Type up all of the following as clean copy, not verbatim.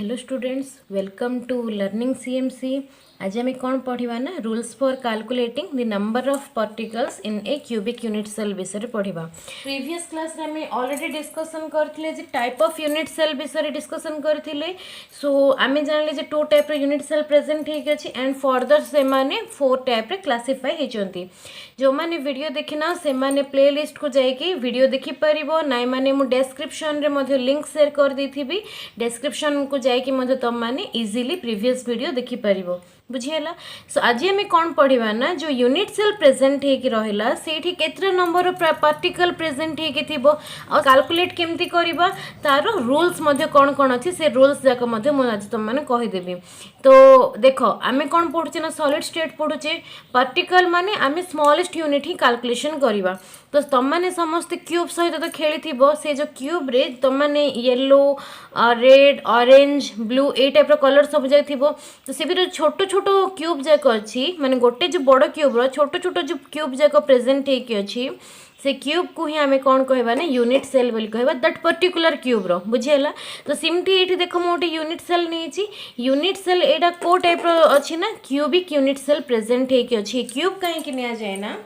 Hello students, welcome to learning CMC. आज आम कौन पढ़ा ना rules for calculating the number of particles in a cubic unit cell विषय पढ़ा। प्रीवियस क्लास रे आम ऑलरेडी डिस्कशन करथिले जे टाइप ऑफ यूनिट सेल विषय डिस्कशन करथिले। सो आम जानले जे टू टाइप रो यूनिट सेल प्रेजेंट हेक अछि एंड फर्दर से माने फोर टाइप रे क्लासिफाई हेचंती। जो माने वीडियो देखिना से माने प्लेलिस्ट को जाइए वीडियो देखि परिबो नाइ माने मु डिस्क्रिप्शन रे मध्ये लिंक शेयर कर देथिबी। डिस्क्रिप्शन को जाइए मध्य तुम मैंने इजिली प्रीवियस वीडियो देखिपर बुझीगला। सो आज आम कौन पढ़ा ना जो यूनिट सेल प्रेजेंट होगी रहा से केतटा नंबर पार्टिकल प्रेजेंट होगी कैलकुलेट केमती करवा तार रूल्स कौन कौन अच्छी से रूल्स जाक आज तुम मैंने कहीदेवी। तो देख आम कौन पढ़ुचे ना सॉलिड स्टेट पढ़ुचे पार्टिकल माने आम स्मॉलेस्ट यूनिट ही कैलकुलेशन करवा। तो तुम मैंने समस्त क्यूब सहित तो खेली से जो क्यूब रे तुम मैंने येलो रेड ऑरेंज ब्लू ए टाइप कलर सब जाक थी। तो से भी छोट छोट क्यूब जाक अच्छी माने गोटे जो बड़ क्यूब छोट छोट जो क्यूब जाक प्रेजेंट होगी अच्छी से क्यूब को ही आम कौन कहवा ना यूनिट सेल बोली कहवा दैट पर्टिकुलर क्यूब रो बुझीगला। तो सिमती ये देख मुझे यूनिट सेल नहीं यूनिट सेल यहाँ को टाइप अच्छी ना क्यूबिक यूनिट सेल प्रेजेंट होगी अच्छी। क्यूब कहीं नि जाए ना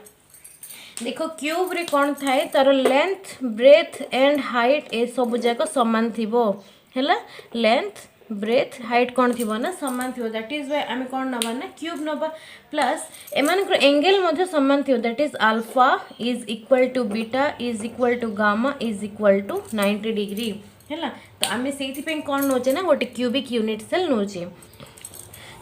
देखो क्यूब रे कौन थाए तार लेंथ ब्रेथ एंड हाइट ए सब जाक समान थिबो हैला। लेंथ ब्रेथ हाइट कौन थी ना समान थी दैट इज वाई आम कौन नवा ना क्यूब नवा प्लस एमानकर एंगल मध्य समान थी that is alpha is equal to beta is equal to gamma is equal to 90 degree है। तो आम से कौन नौचे ना गोटे क्यूबिक यूनिट सेल नौचे।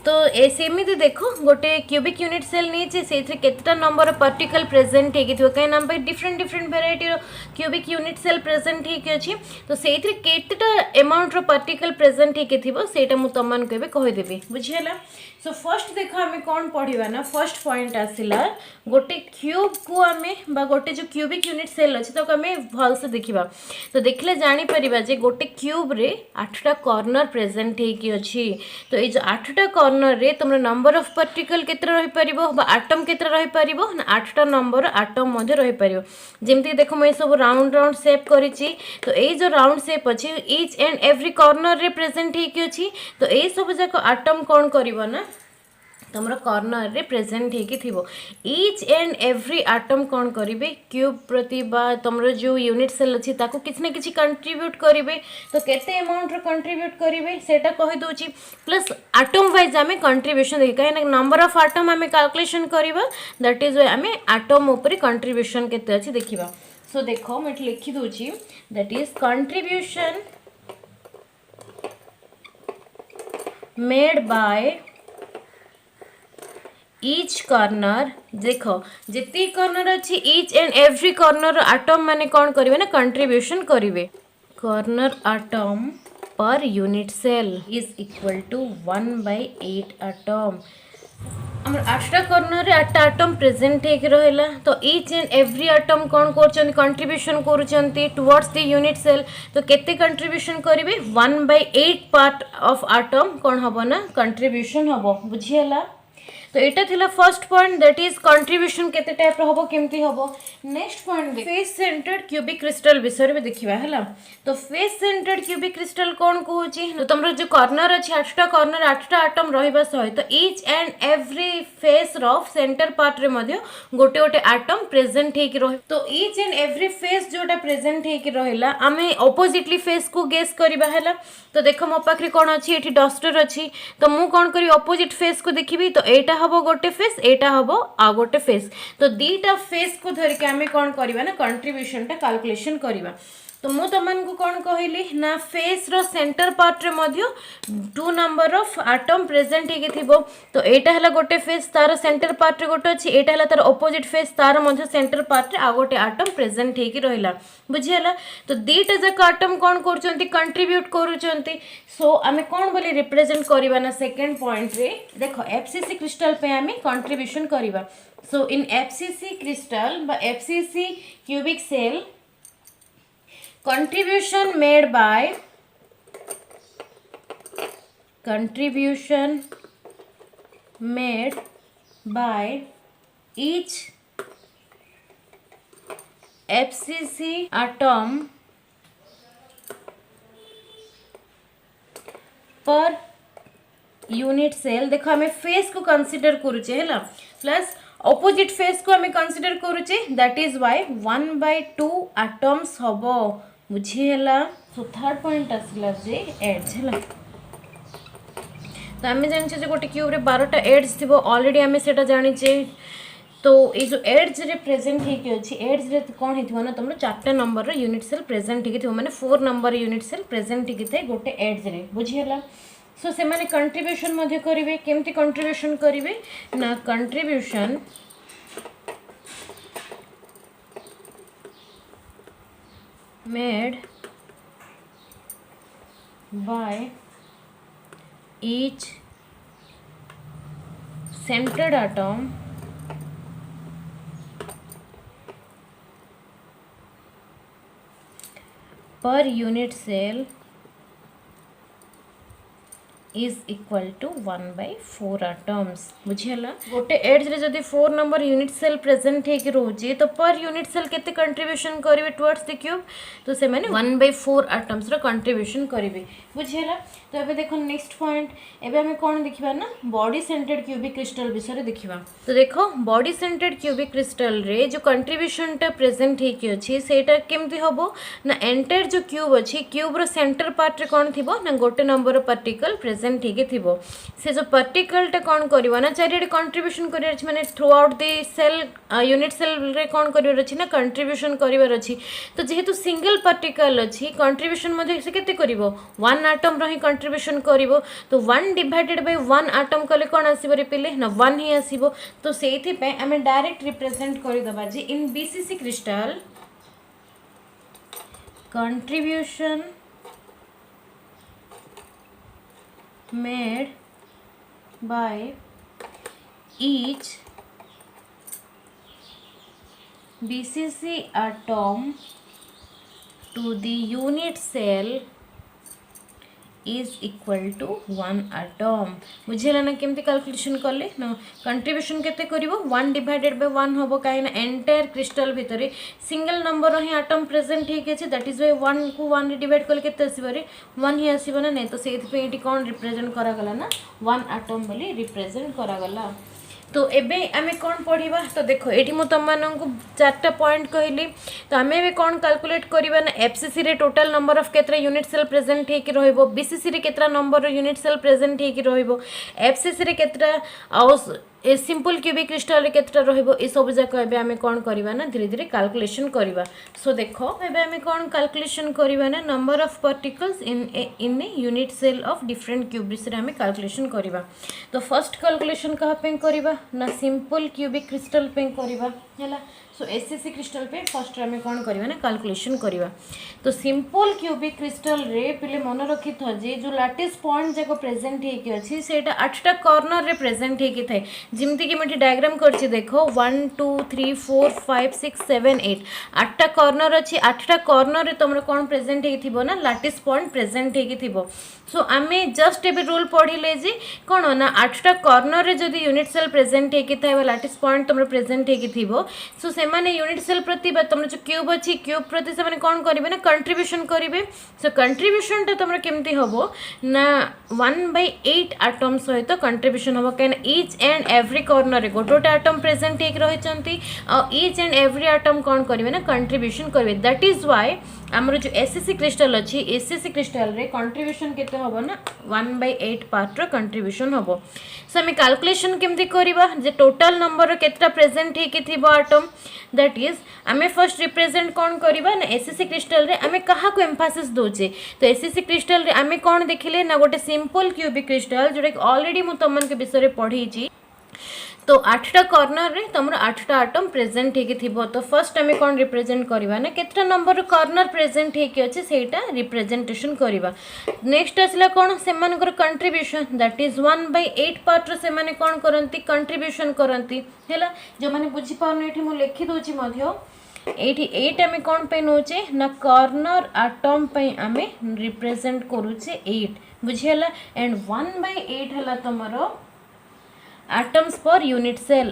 तो सेमती देखो गोटे क्यूबिक यूनिट सेल नहीं से केतटा नंबर पार्टिकल प्रेजेंट होगी कहीं नाम different different variety cubic unit cell present होगी अच्छी। तो से केतटा अमाउंट पार्टिकल प्रेजेंट होगी मुझे तुम कहीदेवी बुझीगला। सो फर्स्ट देख आम कौन पढ़ा ना फर्स्ट पॉइंट आसला गोटे क्यूब को आम गोटे जो क्यूबिक यूनिट सेल अच्छे तो आम भलसे देखा। तो देखले जापर जे गोटे क्यूब रे 8टा कॉर्नर प्रेजेंट होगी अच्छी। तो ये जो 8टा कॉर्नर रे तुम नंबर ऑफ पार्टिकल केते रही पारिबो बा आटम केते रही पारिबो ना 8टा नंबर आटम मध्य रही पारिबो। जेमती देखो मैं सब राउंड राउंड शेप करिछि। तो ये जो राउंड शेप अच्छी ईच एंड एवरी कॉर्नर रे प्रेजेंट होगी अच्छी। तो ये सब जाक आटम कौन करिवो ना तुम कॉर्नर रे प्रेजेंट होगी थी। ईच एंड एवरी आटम कौन करेंगे क्यूब प्रति तुम जो यूनिट सेल अच्छी किसी ना किसी कंट्रीब्यूट करेंगे। तो केते अमाउंट कंट्रीब्यूट करेंगे सेटा कहीदे प्लस आटम वाइज आम कंट्रीब्यूशन देखिए कहीं नंबर ऑफ आटम आम कैलकुलेशन करवा दैट इज वाई आम आटम उपर कंट्रीब्यूशन केते अच्छी देखा। सो देख मुझे लिखी दूची that is contribution made by each corner. देख जितनी कॉर्नर अच्छी each and every corner atom माने कौन करेंगे ना कंट्रीब्यूशन करेंगे। Corner atom per unit cell is equal to 1/8 atom. आम 8टा कॉर्नर 8टा आटम प्रेजेंट होगी रहा। तो ईच एंड एवरी आटम कौन कर कंट्रीब्यूशन कर टुवर्ड्स द यूनिट सेल। तो केते कंट्रीब्यूशन करेंगे 1/8 पार्ट ऑफ आटम कौन हम ना कंट्रीब्यूशन हम बुझीगला। तो यहाँ थिला first point that is contribution केते टाइप रो हबो केमती हबो। Next point face centred cubic crystal विषय में देखिबा हैला। तो फेस सेंटर्ड क्यूबिक क्रिस्टल कौन कहूची तो तुमरो जो कॉर्नर अछि 8टा कॉर्नर 8टा आटम रहिबा सहित ईच एंड एवरी फेस रो सेंटर पार्ट रे मध्ये गोटे गोटे आटम प्रेजेंट हेकी रहि। तो ईच एंड एवरी फेस जोटा प्रेजेंट हेकी रहिला आमे ऑपोजिटली फेस को गेस करबा हैला। तो देखो मो पाखरे कोन अछि एठी डस्टर अछि। तो मु कोन करी ऑपोजिट फेस को देखिबी तो एटा हबो गोटे फेस एटा हबो आ गोटे फेस। तो दीटा फेस को धर के आमे कोन करबा ना कंट्रीब्यूशन टा कैलकुलेशन करबा। तो मु तमन को कौन कहली ना फेस रो सेंटर पार्ट रे मध्य 2 नंबर ऑफ आटम प्रेजेंट हेगी थिबो। तो एटा हला गोटे फेस तार सेंटर पार्ट रे गोटे अछि एटा हला तार ऑपोजिट फेस तार मध्य सेंटर पार्ट रे आ गोटे आटम प्रेजेंट हेगी रहिला बुझियला। तो दीटा जक आटम कौन करूचंती कंट्रीब्यूट करूचंती। सो आमे कौन बोली रिप्रेजेंट करबा ना सेकंड पॉइंट रे देखो एफसीसी क्रिस्टल पे आमे कंट्रीब्यूशन करबा। सो इन एफसीसी क्रिस्टल बा FCC cubic cell contribution made by each FCC atom per unit cell देखो आम फेस को कंसीडर करुचे है प्लस ऑपोजिट फेस को आम कंसीडर करुचे दैट इज वाई 1/2 एटम्स हम बुझीगला। सो थर्ड पॉइंट आसला जे एड्स है तो आम जाने गोटे क्यूब रे 12टा एड्स थी ऑलरेडी आम से जाचे तो ये जो एड्स रे प्रेजेंट होगी अच्छी एड्स रे कौन हो ना तुम 4टा नंबर यूनिट सेल प्रेजेंट होगी माने 4 नंबर यूनिट सेल प्रेजेंट होगी थे गोटे एड्स रे बुझीगला। सो से माने कंट्रीब्यूशन करेंगे केमती कंट्रीब्यूशन करेंगे ना contribution made by each centered atom per unit cell is equal to 1/4 atoms बुझीगला। गोटे एड्स रे जदि 4 नंबर यूनिट सेल प्रेजेंट होगी रोचे तो पर यूनिट सेल केते कंट्रीब्यूशन करेंगे टुवर्ड्स द क्यूब तो से माने 1/4 एटम्स रो कंट्रीब्यूशन करेंगे बुझीगला। तो ये देखो नेक्स्ट पॉइंट एबे हमें कौन देखिबा ना बॉडी सेंटर्ड क्यूबिक क्रिस्टल विषय देखिबा। तो देखो बॉडी सेंटर्ड क्यूबिक क्रिस्टल रे जो कंट्रीब्यूशन टा प्रेजेंट होगी अच्छी सेटा केमती हबो ना एंटायर जो क्यूब अच्छी क्यूब रो सेंटर पार्ट रे कौन थिबो ना गोटे नंबर पार्टिकल प्रेजेंट ठीक थी से जो पार्टिकलटा कौन करवा ना चारिड़े कंट्रीब्यूशन करार माने throughout the cell unit cell रे कौन करार अच्छी ना कंट्रीब्यूशन करार अच्छी। तो जेहेतु सिंगल पार्टिकल अच्छी कंट्रीब्यूशन से केते करिवो 1 एटम रो ही कंट्रीब्यूशन करिवो तो 1 डिवाइडेड बाय 1 एटम कले कौन आसीबो रे पिले ना 1 ही आसीबो। तो सेथि पे हमें डायरेक्ट रिप्रेजेंट करि दबा जे in BCC crystal contribution made by each BCC atom to the unit cell is equal to 1 atom बुझेला ना केमती कैलकुलेशन कले ना कंट्रीब्यूशन केते करिवो 1 डिवाइडेड बाय 1 होबो काहे ना एंटायर क्रिस्टल भितरे सिंगल नंबर ही एटम प्रेजेंट हे के दैट इज वाई 1 को 1 रे डिवाइड कले केते आसीबो रे 1 ही आसीबो ना नहीं तो सेति पे एटी कोन रिप्रेजेंट करा गला ना 1 एटम बोली रिप्रेजेंट करा गला। तो एबे आमे कौन पढ़िबा तो देखो एटी मु तुम माननकु 4टा पॉइंट कहली तो आमे एबे कौन कैलकुलेट करिबा ना एफसीसी रे टोटल नंबर ऑफ केतरा यूनिट सेल प्रेजेंट हे कि रहइबो बीसीसी रे केतरा नंबर यूनिट सेल प्रेजेंट हे कि रहइबो एफसीसी रे केतरा आ ए सिंपल क्यूबिक क्रिस्टल रे केतरा रहइबो ए सब जाक एबे आमे कौन करिबा ना धीरे धीरे कैलकुलेशन करिबा। सो देखो एबे आमे कौन कैलकुलेशन करिबा ना number of particles in a unit cell of different cubes रे आमे कैलकुलेशन करिबा। तो फर्स्ट कैलकुलेशन कहा पे करिबा ना सिंपल क्यूबिक क्रिस्टल पे करिबा हैला। सो एससीसी क्रिस्टल पे फर्स्ट आमे कौन करिबा ना कैलकुलेशन करिबा। तो सिंपल क्यूबिक क्रिस्टल रे पहले मन रखि था जे जो लैटिस पॉइंट जाको प्रेजेंट हे कि अछि सेटा 8टा कॉर्नर रे प्रेजेंट हे कि थाए जिमती कि मैं डायग्राम करछि देखो 1 2 3 4 5 6 7 8 8टा कॉर्नर अछि 8टा कॉर्नर रे तुमरा कौन प्रेजेंट हे थिबो ना लैटिस पॉइंट प्रेजेंट हे कि थिबो। सो आमे जस्ट एबे रूल पढ़िले जे कोन ना 8टा कॉर्नर रे जदी यूनिट सेल प्रेजेंट हे कि थाए लैटिस पॉइंट तुमरा प्रेजेंट हे कि थिबो सो से माने यूनिट सेल प्रति बा तुमरा जो क्यूब अछि क्यूब प्रति से माने कोन करिवे ना कंट्रीब्यूशन करिवे। सो कंट्रीब्यूशन ता तुमरा केमती हबो ना 1/8 एटम सहित कंट्रीब्यूशन हबो can each and every corner रे गोटोटा एटम प्रेजेंट हे रहि चंती आ ईच एंड एवरी एटम कोन करिवे ना कंट्रीब्यूशन करिवे दैट इज व्हाई हमर जो एससीसी क्रिस्टल अछि एससीसी क्रिस्टल रे कंट्रीब्यूशन केते हबो ना 1/8 पार्ट रो कंट्रीब्यूशन हबो। सो हमें कैलकुलेशन केमती करिबा जे टोटल नंबर रो केतरा प्रेजेंट हे कि थिबो एटम दैट इज आमे फर्स्ट रिप्रेजेंट कौन करिबा ना एससीसी क्रिस्टल रे आमे कहा को एम्फासिस दोचे तो एससीसी क्रिस्टल रे आमे कौन देखिले ना गोटे सिंपल क्यूबिक क्रिस्टल जोटा ऑलरेडी मु तमन के विषय रे पढ़ी छी। तो 8टा कॉर्नर रे तुमरा 8टा एटम प्रेजेंट हे कि थिबो तो फर्स्ट आमे कौन रिप्रेजेंट करिबा ना केतरा नंबर कॉर्नर प्रेजेंट हे कि अछि सेटा रिप्रेजेंटेशन करिबा। नेक्स्ट आसला कौन से मानकर कंट्रीब्यूशन दैट इज 1/8 पार्ट रो से माने कौन करंती कंट्रीब्यूशन करंती हैला जो माने बुझी पाउन एठी मु लिखि दोची मध्य एठी 8 आमे कौन पे नोचे ना कॉर्नर एटम पे आमे रिप्रेजेंट करूचे 8 बुझियला एंड 1/8 हला तमरो atoms per unit cell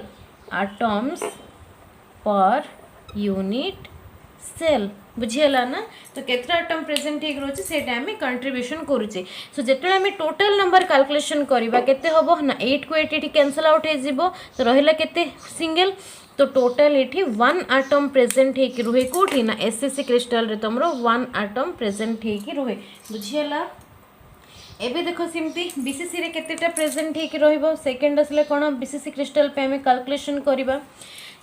cell बुझीगला ना। तो केतटा आटम प्रेजेंट ठीक रोचे सेटा आमे कंट्रीब्यूशन करूचे। सो जेतले आमे टोटल नंबर कैलकुलेशन करबा केते हबो ना 8 को 8 कैंसिल आउट हे जिवो तो रहिला केते सिंगल। तो टोटल ये 1 आटम प्रेजेंट हो रुहे कौटी ना एसएससी क्रिस्टाल रे तुम 1 आटम प्रेजेंट हो रुहे बुझीगला। एबे देखो सिमती बीसीसी रे केतेटा प्रेजेंट हो रहिबो सेकंड असले कोन बीसीसी क्रिस्टाल पे हमें कैलकुलेशन करबा।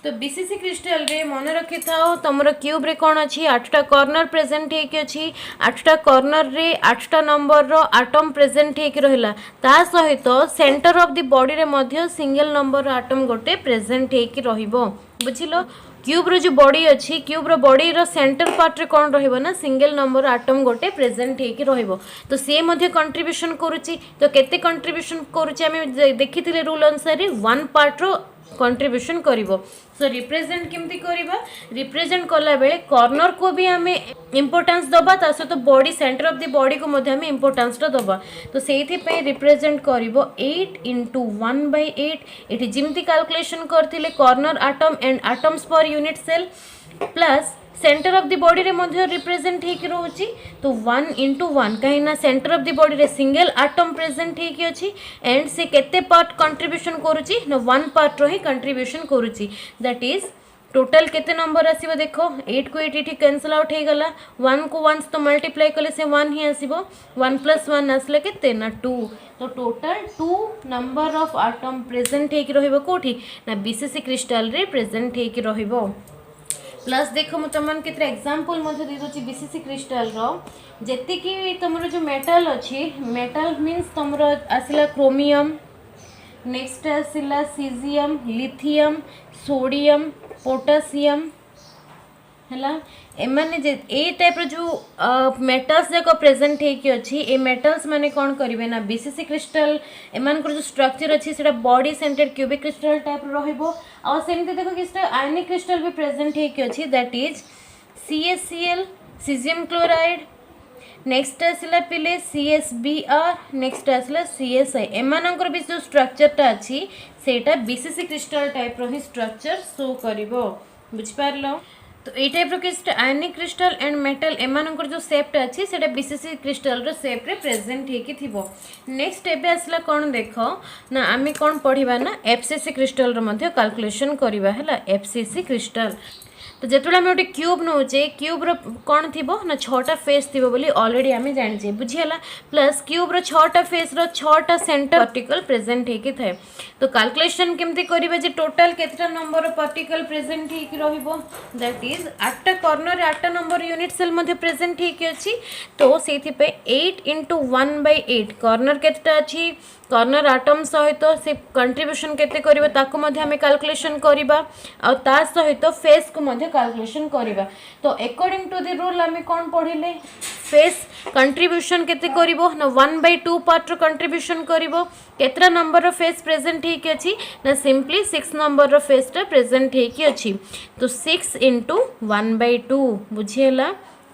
तो बीसीसी क्रिस्टाल रे मन रखि थाओ तुमरो क्यूब रे कोन अछि 8टा कॉर्नर प्रेजेंट हेकि अछि 8टा कॉर्नर रे 8टा नंबर रो आटम प्रेजेंट हेकि रहिला ता सहित सेंटर ऑफ द बॉडी रे मध्य सिंगल नंबर रो आटम गोटे प्रेजेंट हेकि रहिबो बुझिलो। क्यूब रो जो बॉडी अच्छी क्यूब रो बॉडी रो सेंटर पार्ट रे कौन रहिबो ना सिंगल नंबर आटम गोटे प्रेजेंट हेकि रहिबो। तो से मध्य कंट्रीब्यूशन करूची तो केते कंट्रीब्यूशन करूची आमे देखिथिले रूल अनुसार 1 पार्ट रो कंट्रीब्यूशन करिवो। सो रिप्रेजेंट केमती करिबा रिप्रेजेंट कला बेले कॉर्नर को भी हमें इंपोर्टेंस दबा ता सहित body centre of the body को मध्य हमें इंपोर्टेंस दबा। तो सेथि पे रिप्रेजेंट करिवो 8 × 1/8 एठी जिमती कैलकुलेशन करथिले corner atom and atoms per unit cell plus center of the body रे मध्य रिप्रेजेंट हेकि रहउची। तो 1 × 1 कहीं ना सेंटर ऑफ द बॉडी रे सिंगल आटम प्रेजेंट हेकि अछि एंड से केते पार्ट कंट्रीब्यूशन करूची ना 1 पार्ट रो ही कंट्रीब्यूशन करूची। दैट इज टोटल केते नंबर आसीबो देखो 8 को 8 एठी कैंसिल आउट हे गला 1 को 1 तो मल्टीप्लाई कले से 1 ही आसीबो 1 + 1 आसले केते ना 2। तो total 2 number of atom present हेकि रहिबो कोठी ना बीसीसी क्रिस्टल रे प्रेजेंट हेकि रहिबो। प्लस देखो मु तुमन केते एग्जांपल मध्ये दे दोची बीसीसी क्रिस्टल रो जेति कि तुमरो जो मेटल अछि मेटल मींस तुमरो आसिला क्रोमियम नेक्स्ट आसिला सीजियम लिथियम सोडियम पोटासियम हैला एमाने जे ए टाइप रो जो मेटल्स जाको प्रेजेंट हे कि अछि ए मेटल्स माने कोन करिवे ना बीसीसी क्रिस्टल एमान को जो स्ट्रक्चर अछि सेटा body centered cubic crystal type रो रहइबो। आ सेमते देखो कि आयनिक क्रिस्टल भी प्रेजेंट हे कि अछि that is CaCl cesium chloride next आसला पिले CsBr नेक्स्ट आसला CSI एमानकर भी जो स्ट्रक्चर ता अछि सेटा बीसीसी क्रिस्टल टाइप रो ही स्ट्रक्चर शो करिवो बुझ पारलो। तो ये टाइप रो आयनिक क्रिस्टल एंड मेटल एमानकर जो शेप ता अछि सेटा बीसीसी क्रिस्टल रो शेप रे प्रेजेंट हेकि थिबो। नेक्स्ट एबे आसला कोन देखो ना आमे कोन पढिबा ना एफसीसी क्रिस्टल रो मध्ये कैलकुलेशन करिबा हैला एफसीसी क्रिस्टल। तो जेतुला हम गोटे क्यूब नौचे क्यूब रो कौन थी ना 6टा फेस थी बोली ऑलरेडी आम जाने बुझीगला। प्लस क्यूब रो 6टा फेस रो 6टा सेंटर पार्टिकल प्रेजेंट हेकि थाए। तो कैलकुलेशन केमती करिबा जे टोटल केतटा नंबर पार्टिकल प्रेजेंट हेकि रहिबो दैट इज 8टा कॉर्नर 8टा नंबर यूनिट सेल मध्ये प्रेजेंट हेकि अछि। तो सेथि पे 8 × 1/8 कॉर्नर केतटा अछि कॉर्नर आटम सहित से कंट्रीब्यूशन केते करिबा ताको मध्ये हमें कैलकुलेशन करिबा आ ता सहित फेस को मध्ये कैलकुलेशन करिबा। तो अकॉर्डिंग टू द रूल हमें कोन पढिले फेस कंट्रीब्यूशन केते करिवो ना 1/2 पार्ट रो कंट्रीब्यूशन करिवो केतरा नंबर रो फेस प्रेजेंट हेकि अछि ना सिंपली 6 नंबर रो फेस टा प्रेजेंट हेकि अछि। तो 6 × 1/2 बुझियला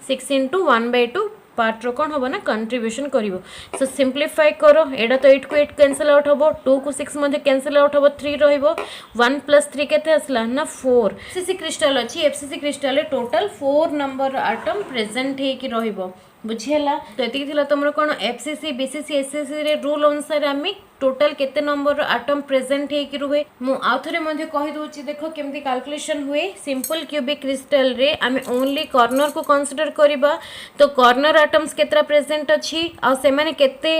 6 × 1/2 पार्ट रो कौन होबो ना कंट्रीब्यूशन करिवो। सो सिंप्लीफाई करो एडा तो 8 को 8 कैंसिल आउट होबो 2 को 6 मध्ये कैंसिल आउट होबो 3 रहइबो 1 + 3 केते असला ना 4। एफसीसी क्रिस्टल अछि एफसीसी क्रिस्टल रे टोटल 4 नंबर आटम प्रेजेंट हे कि रहइबो बुझियला। तो एति थिला तमरो कोन एफसीसी बीसीसी एसएससी रे रूल अनुसार आमी टोटल केते नंबर आटम प्रेजेंट हे कि रुहे मु आउथरे मध्ये कहि दोछि देखो केमती कैलकुलेशन हुए। सिंपल क्यूबिक क्रिस्टल रे आमी ओनली कॉर्नर को कंसीडर करिबा। तो कॉर्नर आटम्स केतरा प्रेजेंट अछि आ से माने केते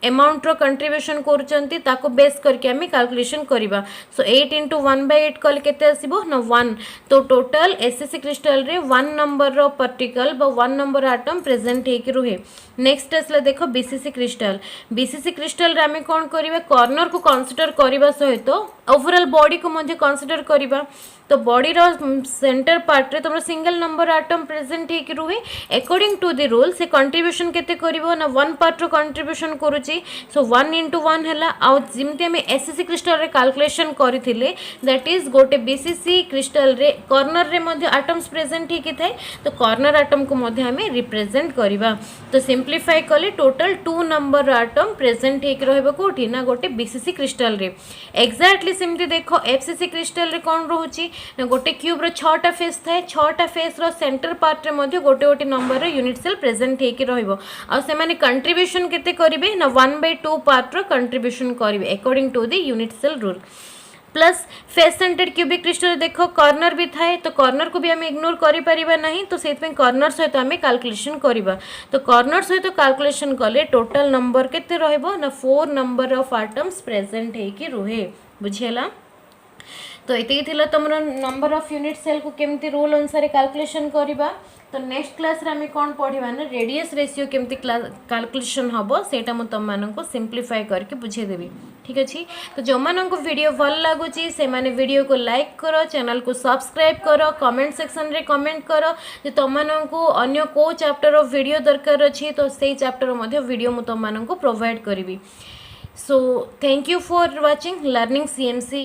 अमाउंट रो कंट्रीब्यूशन करूचंती ताको बेस करके आमी कैलकुलेशन करिबा। सो 8 × 1/8 कल केते आसीबो ना 1। तो टोटल एसएससी क्रिस्टल रे 1 नंबर रो पार्टिकल बा 1 नंबर आटम प्रेजेंट हे कि रुहे। नेक्स्ट असला देखो बीसीसी क्रिस्टल बीसीसी क्रिस्टल रे आमी कोन करिबा कॉर्नर को कंसीडर करिबा सहित ओवरऑल बॉडी को मध्ये कंसीडर करिबा। तो बॉडी रो सेंटर पार्ट रे तुमरो सिंगल नंबर आटम प्रेजेंट हे कि रुहे। अकॉर्डिंग टू द रूल से कंट्रीब्यूशन केते करिवो ना 1 पार्ट रो कंट्रीब्यूशन करूची होची सो 1 into 1 हैला आउ जिमती हमें एससीसी क्रिस्टल रे कैलकुलेशन करथिले दैट इज गोटे बीसीसी क्रिस्टल रे कॉर्नर रे मध्ये एटम्स प्रेजेंट ही थाए तो कॉर्नर एटम को मध्ये हमें रिप्रेजेंट करबा तो सिंप्लीफाई कले टोटल 2 नंबर एटम प्रेजेंट हेक रहबो कोठी ना गोटे बीसीसी क्रिस्टल रे एक्जेक्टली सिमती देखो एफसीसी क्रिस्टल रे कोन रहउची ना गोटे क्यूब रो 6टा फेस थाए 6टा फेस रो सेंटर पार्ट रे मध्ये गोटे गोटे नंबर रे यूनिट सेल प्रेजेंट हेक रहइबो आ से माने कंट्रीब्यूशन केते करिवे ना 1/2 पार्ट रो कंट्रीब्यूशन करिवे according to the unit cell rule plus face centred cubic crystal देखो कॉर्नर भी थाए तो कॉर्नर को भी हमें इग्नोर करि परिबा नहीं तो सेत कॉर्नर सहित हमें कैलकुलेशन करिबा तो कॉर्नर सहित कैलकुलेशन कले टोटल नंबर केते रहइबो ना 4 नंबर ऑफ एटम्स प्रेजेंट हे कि रुहे बुझेला तो ये थी तुम नंबर ऑफ यूनिट सेल को केमती रूल अनुसार कैलकुलेशन करवा तो नेक्स्ट क्लास रे हमें कौन पढ़ा ना रेडियस रेशियो केमती कैलकुलेशन हम सेटा मु तुम मानक सिंप्लीफाई करके बुझेदेवी ठीक अच्छे तो जो मानक वीडियो भल लगुच से माने वीडियो को लाइक करो चैनल को सब्सक्राइब करो कमेंट सेक्शन रे कमेंट करो जे तुम मानक अन्य को चैप्टर ऑफ वीडियो दरकार अच्छी तो से चैप्टर मध्य वीडियो मु तुम मानक प्रोवाइड करी so thank you for watching learning CMC.